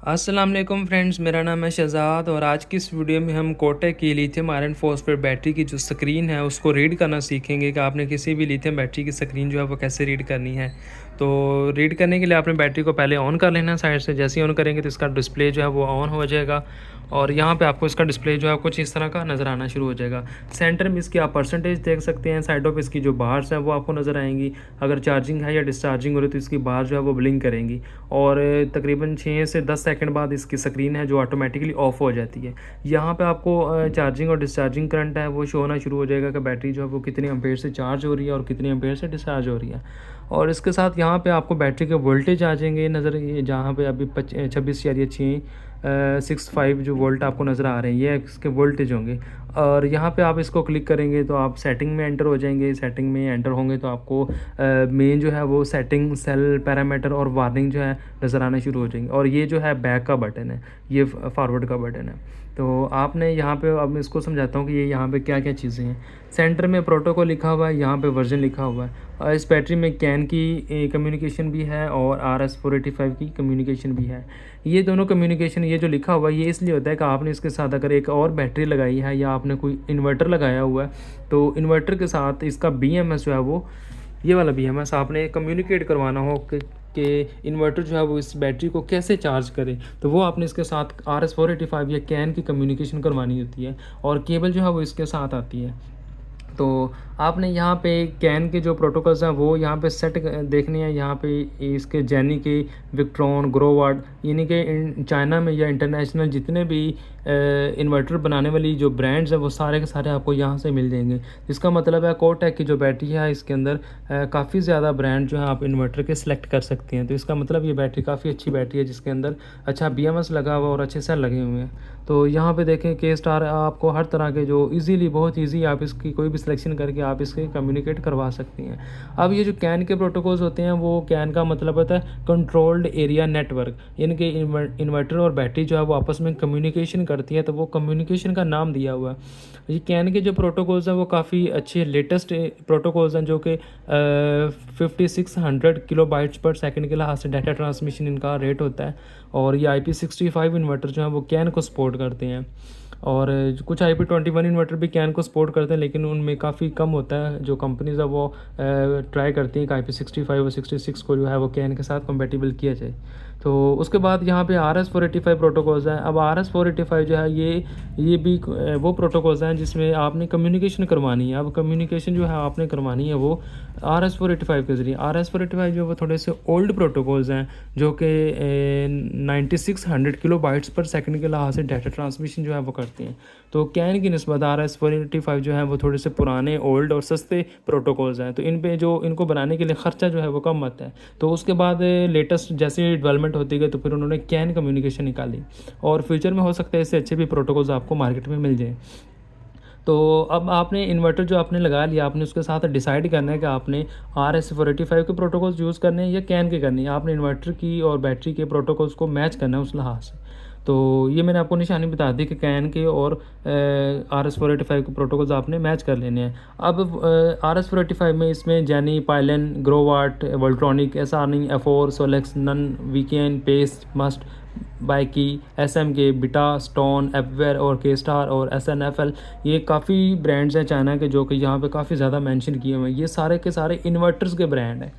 अस्सलाम वालेकुम फ्रेंड्स, मेरा नाम है शहज़ाद और आज की इस वीडियो में हम कोटक की लिथियम आयरन फॉस्फेट बैटरी की जो स्क्रीन है उसको रीड करना सीखेंगे कि आपने किसी भी लिथियम बैटरी की स्क्रीन जो है वो कैसे रीड करनी है। तो रीड करने के लिए आपने बैटरी को पहले ऑन कर लेना साइड से। जैसे ही ऑन करेंगे तो इसका डिस्प्ले जो है वो ऑन हो जाएगा और यहाँ पे आपको इसका डिस्प्ले जो है कुछ इस तरह का नज़र आना शुरू हो जाएगा। सेंटर में इसकी आप परसेंटेज देख सकते हैं। साइडों पे इसकी जो बार्स हैं वो आपको नज़र आएंगी। अगर चार्जिंग है या डिस्चार्जिंग हो रही है तो इसकी बार जो है वो ब्लिंक करेंगी और तकरीबन 6 से 10 सेकंड बाद इसकी स्क्रीन है जो ऑटोमेटिकली ऑफ हो जाती है। यहाँ पे आपको चार्जिंग और डिस्चार्जिंग करंट है वो शो होना शुरू हो जाएगा कि बैटरी जो है वो कितनी एम्पेयर से चार्ज हो रही है और कितनी एम्पेयर से डिस्चार्ज हो रही है। और इसके साथ यहाँ पे आपको बैटरी के वोल्टेज आ जाएंगे नज़र, जहाँ पे अभी 26.665 जो वोल्ट आपको नज़र आ रहे हैं ये इसके वोल्टेज होंगे। और यहाँ पे आप इसको क्लिक करेंगे तो आप सेटिंग में एंटर हो जाएंगे। सेटिंग में एंटर होंगे तो आपको मेन जो है वो सेटिंग, सेल पैरामीटर और वार्निंग जो है नज़र आना शुरू हो जाएंगे। और ये जो है बैक का बटन है, ये फॉरवर्ड का बटन है। तो आपने यहाँ पे, अब मैं इसको समझाता हूँ कि ये यहाँ पे क्या क्या चीज़ें हैं। सेंटर में प्रोटोकॉल लिखा हुआ है, यहाँ पे वर्जन लिखा हुआ है और इस बैटरी में कैन की कम्युनिकेशन भी है और RS-485 की कम्युनिकेशन भी है। ये दोनों कम्युनिकेशन, ये जो लिखा हुआ है ये इसलिए होता है कि आपने इसके साथ अगर एक और बैटरी लगाई है या आपने कोई इन्वर्टर लगाया हुआ है तो इन्वर्टर के साथ इसका BMS जो है वो, ये वाला BMS आपने कम्युनिकेट करवाना हो कि इन्वर्टर जो है वो इस बैटरी को कैसे चार्ज करे, तो वो आपने इसके साथ RS-485 या कैन की कम्युनिकेशन करवानी होती है और केबल जो है वो इसके साथ आती है। तो आपने यहाँ पे कैन के जो प्रोटोकॉल्स हैं वो यहाँ पे सेट देखने हैं। यहाँ पे इसके जेनी के, विक्ट्रॉन, ग्रोवाट, यानी कि चाइना में या इंटरनेशनल जितने भी इन्वर्टर बनाने वाली जो ब्रांड्स हैं वो सारे के सारे आपको यहाँ से मिल जाएंगे। इसका मतलब है कोटक की जो बैटरी है इसके अंदर काफ़ी ज़्यादा ब्रांड जो है आप इन्वर्टर के सिलेक्ट कर सकते हैं। तो इसका मतलब ये बैटरी काफ़ी अच्छी बैटरी है जिसके अंदर अच्छा BMS लगा हुआ और अच्छे सेल लगे हुए हैं। तो यहाँ पे देखें के स्टार आपको हर तरह के जो इजीली, बहुत इजी आप इसकी कोई भी सिलेक्शन करके आप इसके कम्युनिकेट करवा सकती हैं। अब ये जो कैन के प्रोटोकॉल्स होते हैं वो, कैन का मतलब होता है कंट्रोल्ड एरिया नेटवर्क, यानी कि इन्वर्टर और बैटरी जो है वो आपस में कम्युनिकेशन करती है, तो वो कम्युनिकेशन का नाम दिया हुआ है। ये कैन के जो प्रोटोकॉल्स हैं वो काफ़ी अच्छे लेटेस्ट प्रोटोकॉल्स हैं जो कि 5600 किलोबाइट्स पर सेकंड के लिहाज से डाटा ट्रांसमिशन इनका रेट होता है। और ये IP65 इन्वर्टर जो है वो कैन को सपोर्ट करते हैं और कुछ IP21 इन्वर्टर भी कैन को सपोर्ट करते हैं, लेकिन उनमें काफ़ी कम होता है। जो कंपनीज है वो ट्राई करती हैं कि IP65 और 66 को जो है वो कैन के साथ कंपेटिबल किया जाए। तो उसके बाद यहाँ पे RS-485 प्रोटोकॉल्स हैं। अब RS-485 जो है ये भी वो प्रोटोकॉल्स हैं जिसमें आपने कम्युनिकेशन करवानी है। अब कम्युनिकेशन जो है आपने करवानी है वो RS-485 के ज़रिए। RS-485 जो वो थोड़े से ओल्ड प्रोटोकॉल्स हैं जो कि 9600 किलोबाइट्स पर सेकंड के लिहाज से डाटा ट्रांसमिशन जो है वो करते हैं। तो कैन की निस्बत RS-485 जो है वो थोड़े से पुराने, ओल्ड और सस्ते प्रोटोकॉल्स हैं। तो इन पे जो इनको बनाने के लिए ख़र्चा जो है वो कम आता है। तो उसके बाद लेटेस्ट जैसे डेवलपमेंट होती गई तो फिर उन्होंने कैन कम्युनिकेशन निकाली और फ्यूचर में हो सकता है इससे अच्छे भी प्रोटोकॉल्स आपको मार्केट में मिल जाए। तो अब आपने इन्वर्टर जो आपने लगा लिया, आपने उसके साथ डिसाइड करना है कि आपने RS-485 के प्रोटोकॉल्स यूज़ करने हैं या कैन के करने हैं। आपने इन्वर्टर की और बैटरी के प्रोटोकॉल्स को मैच करना है उस लिहाज से। तो ये मैंने आपको निशानी बता दी कि कैन के और RS-485 के प्रोटोकॉल्स आपने मैच कर लेने हैं। अब RS-485 में इसमें जेनी, Pylon, Growatt, Voltronic, SR9, F4, सोलेक्स, नन, वीकेन, पेस्ट, मस्ट, बाइकी, SMK, बिटा, स्टोन, एपवेयर और के स्टार और SNFL, ये काफ़ी ब्रांड्स हैं चाइना के जो कि यहाँ पे काफ़ी ज़्यादा मेंशन किए हुए हैं। ये सारे के सारे इन्वर्टर्स के ब्रांड हैं।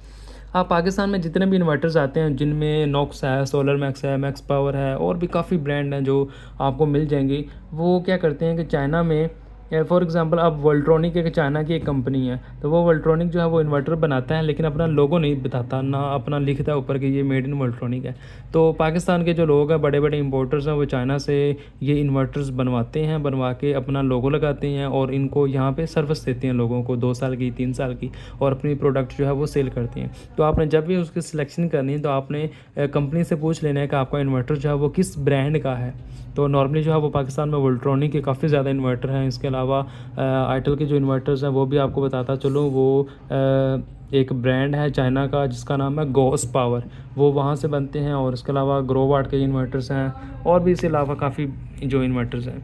आप पाकिस्तान में जितने भी इन्वर्टर्स आते हैं जिनमें नॉक्स है, सोलर मैक्स है, मैक्स पावर है और भी काफ़ी ब्रांड हैं जो आपको मिल जाएंगी, वो क्या करते हैं कि चाइना में, फॉर एग्जांपल अब वोल्ट्रॉनिक एक चाइना की एक कंपनी है, तो वो वोल्ट्रॉनिक जो है वो इन्वर्टर बनाता है लेकिन अपना लोगो नहीं बताता, ना अपना लिखता है ऊपर कि ये मेड इन वोल्ट्रॉनिक है। तो पाकिस्तान के जो लोग हैं, बड़े बड़े इंपोर्टर्स हैं, वो चाइना से ये इन्वर्टर्स बनवाते हैं, बनवा के अपना लोगो लगाते हैं और इनको यहाँ पे सर्विस देते हैं लोगों को 2 साल की, 3 साल की, और अपनी प्रोडक्ट जो है वो सेल करते हैं। तो आपने जब भी उसकी सिलेक्शन करनी है तो आपने कंपनी से पूछ लेना है कि आपका इन्वर्टर जो है वो किस ब्रांड का है। तो नॉर्मली जो है वो पाकिस्तान में वोल्ट्रॉनिक के काफ़ी ज़्यादा इन्वर्टर हैं। इसके अलावा आइटल के जो इन्वर्टर्स हैं वो भी आपको बताता चलो, वो एक ब्रांड है चाइना का जिसका नाम है गोस पावर, वो वहाँ से बनते हैं। और इसके अलावा ग्रोवाट के इन्वर्टर्स हैं और भी इसके अलावा काफ़ी जो इन्वर्टर्स हैं।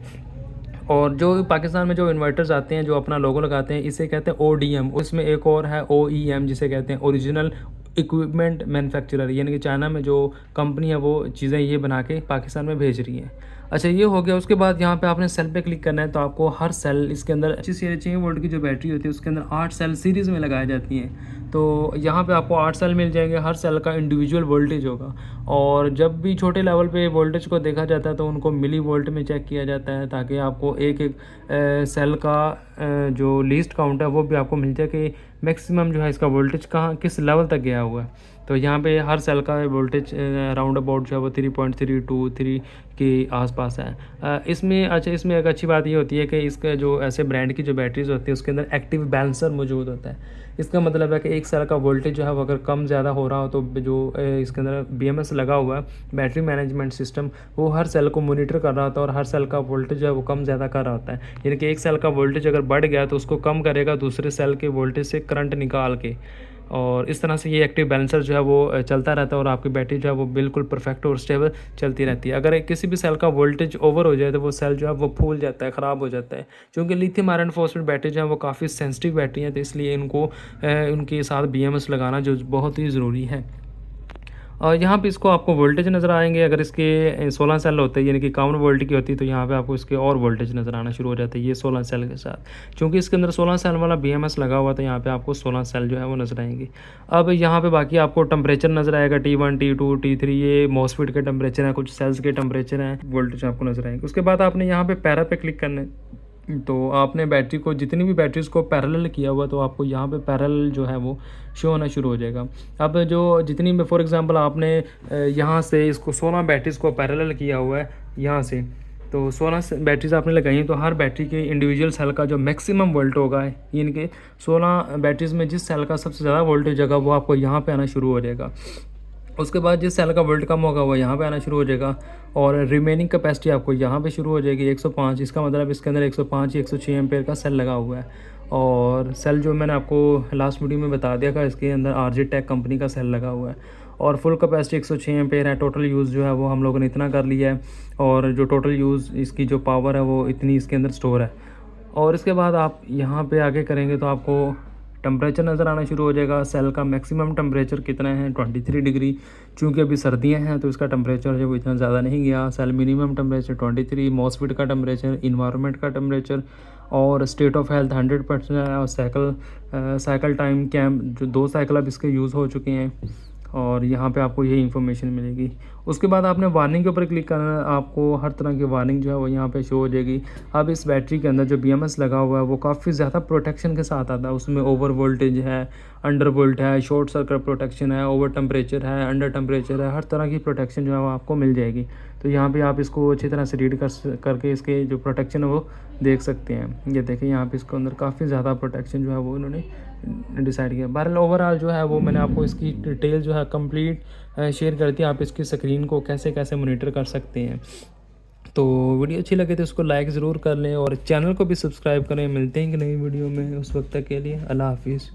और जो पाकिस्तान में जो इन्वर्टर्स आते हैं जो अपना लोगो लगाते हैं, इसे कहते हैं ODM। उसमें एक और है OEM जिसे कहते हैं ओरिजिनल इक्विपमेंट मैन्युफैक्चरर, यानी कि चाइना में जो कंपनी है वो चीज़ें ये बना के पाकिस्तान में भेज रही है। अच्छा, ये हो गया। उसके बाद यहाँ पे आपने सेल पे क्लिक करना है, तो आपको हर सेल इसके अंदर 6 वोल्ट की जो बैटरी होती है उसके अंदर 8 सेल सीरीज़ में लगाई जाती हैं। तो यहाँ पे आपको 8 सेल मिल जाएंगे, हर सेल का इंडिविजुअल वोल्टेज होगा। और जब भी छोटे लेवल पे वोल्टेज को देखा जाता है तो उनको मिली वोल्ट में चेक किया जाता है, ताकि आपको एक एक सेल का जो लीस्ट काउंट है वो भी आपको मिल जाए कि मैक्सिमम जो है इसका वोल्टेज कहाँ किस लेवल तक गया हुआ है। तो यहाँ पे हर सेल का वोल्टेज राउंड अबाउट जो है वो 3.323 के आसपास है। इसमें अच्छा, इसमें एक अच्छी बात ये होती है कि इसका जो ऐसे ब्रांड की जो बैटरीज होती है उसके अंदर एक्टिव बैलेंसर मौजूद होता है। इसका मतलब है कि एक सेल का वोल्टेज जो है वो अगर कम ज़्यादा हो रहा हो तो जो इसके अंदर BMS लगा हुआ है, बैटरी मैनेजमेंट सिस्टम, वो हर सेल को मॉनिटर कर रहा होता है और हर सेल का वोल्टेज जो है वो कम ज़्यादा कर रहा होता है। यानी कि एक सेल का वोल्टेज अगर बढ़ गया तो उसको कम करेगा दूसरे सेल के वोल्टेज से करंट निकाल के, और इस तरह से ये एक्टिव बैलेंसर जो है वो चलता रहता है और आपकी बैटरी जो है वो बिल्कुल परफेक्ट और स्टेबल चलती रहती है। अगर किसी भी सेल का वोल्टेज ओवर हो जाए तो वो सेल जो है वो फूल जाता है, ख़राब हो जाता है। क्योंकि लिथियम आयरन फॉस्फेट बैटरी जो है वो काफ़ी सेंसिटिव बैटरी है, तो इसलिए इनको उनके साथ BMS लगाना जो बहुत ही ज़रूरी है। और यहाँ पे इसको आपको वोल्टेज नज़र आएंगे। अगर इसके 16 सेल होते हैं, यानी कि 51 वोल्ट की होती है, तो यहाँ पे आपको इसके और वोल्टेज नज़र आना शुरू हो जाता है ये 16 सेल के साथ। क्योंकि इसके अंदर 16 सेल वाला BMS लगा हुआ, तो यहाँ पे आपको 16 सेल जो है वो नज़र आएंगे। अब यहाँ पे बाकी आपको टेम्परेचर नज़र आएगा, T1 T2 T3, ये मॉसफेट के टेम्परेचर हैं, कुछ सेल्स के टेम्परेचर हैं, वोल्टेज आपको नज़र आएंगे। उसके बाद आपने यहाँ पे पैरा पे क्लिक करना है, तो आपने बैटरी को, जितनी भी बैटरीज़ को पैरेलल किया हुआ, तो आपको यहाँ पे पैरेलल जो है वो शो होना शुरू हो जाएगा। अब जो जितनी भी, फॉर एग्जांपल आपने यहाँ से इसको 16 बैटरीज़ को पैरेलल किया हुआ है यहाँ से, तो 16 बैटरीज़ आपने लगाई हैं, तो हर बैटरी के इंडिविजुअल सेल का जो मैक्सिमम वोल्ट होगा, यानी कि 16 बैटरीज़ में जिस सेल का सबसे ज़्यादा वोल्टेज होगा वो आपको यहाँ पे आना शुरू हो जाएगा। उसके बाद जिस सेल का वोल्ट कम होगा वो यहाँ पे आना शुरू हो जाएगा, और रिमेनिंग कैपेसिटी आपको यहाँ पे शुरू हो जाएगी 105। इसका मतलब इसके अंदर 105 या 106 एम्पेयर का सेल लगा हुआ है। और सेल जो मैंने आपको लास्ट वीडियो में बता दिया था, इसके अंदर RJ टेक कंपनी का सेल लगा हुआ है, और फुल कैपेसिटी 106 एम्पेयर है। टोटल यूज़ जो है वो हम लोगों ने इतना कर लिया है, और जो टोटल यूज़ इसकी जो पावर है वो इतनी इसके अंदर स्टोर है। और इसके बाद आप यहाँ पे आगे करेंगे तो आपको टेम्परेचर नज़र आना शुरू हो जाएगा। सेल का मैक्सिमम टेम्परेचर कितना है, 23 डिग्री। चूँकि अभी सर्दियाँ हैं तो इसका टेम्परेचर जो वो इतना ज़्यादा नहीं गया। सेल मिनिमम टेम्परेचर 23, मॉसफेट का टेम्परेचर, इन्वायरमेंट का टेम्परेचर, और स्टेट ऑफ हेल्थ 100% है। और साइकिल टाइम कैम जो 2 साइकिल अब इसके यूज़ हो चुके हैं, और यहाँ पे आपको यही इन्फॉर्मेशन मिलेगी। उसके बाद आपने वार्निंग के ऊपर क्लिक करना है, आपको हर तरह की वार्निंग जो है वो यहाँ पे शो हो जाएगी। अब इस बैटरी के अंदर जो BMS लगा हुआ है वो काफ़ी ज़्यादा प्रोटेक्शन के साथ आता है। उसमें ओवर वोल्टेज है, अंडर वोल्ट है, शॉर्ट सर्किट प्रोटेक्शन है, ओवर टेम्परेचर है, अंडर टेम्परेचर है, हर तरह की प्रोटेक्शन जो है वो आपको मिल जाएगी। तो यहाँ पे आप इसको अच्छी तरह से रीड करके इसके जो प्रोटेक्शन है वो देख सकते हैं। ये देखिए यहाँ पे इसके अंदर काफ़ी ज़्यादा प्रोटेक्शन जो है वो इन्होंने डिसाइड किया। बहरहाल ओवरऑल जो है वो मैंने आपको इसकी डिटेल जो है कंप्लीट शेयर कर दी। आप इसकी स्क्रीन को कैसे कैसे मॉनिटर कर सकते हैं। तो वीडियो अच्छी लगे तो इसको लाइक ज़रूर कर लें, और चैनल को भी सब्सक्राइब करें। मिलते हैं कि नई वीडियो में, उस वक्त तक के लिए अल्लाह हाफिज़।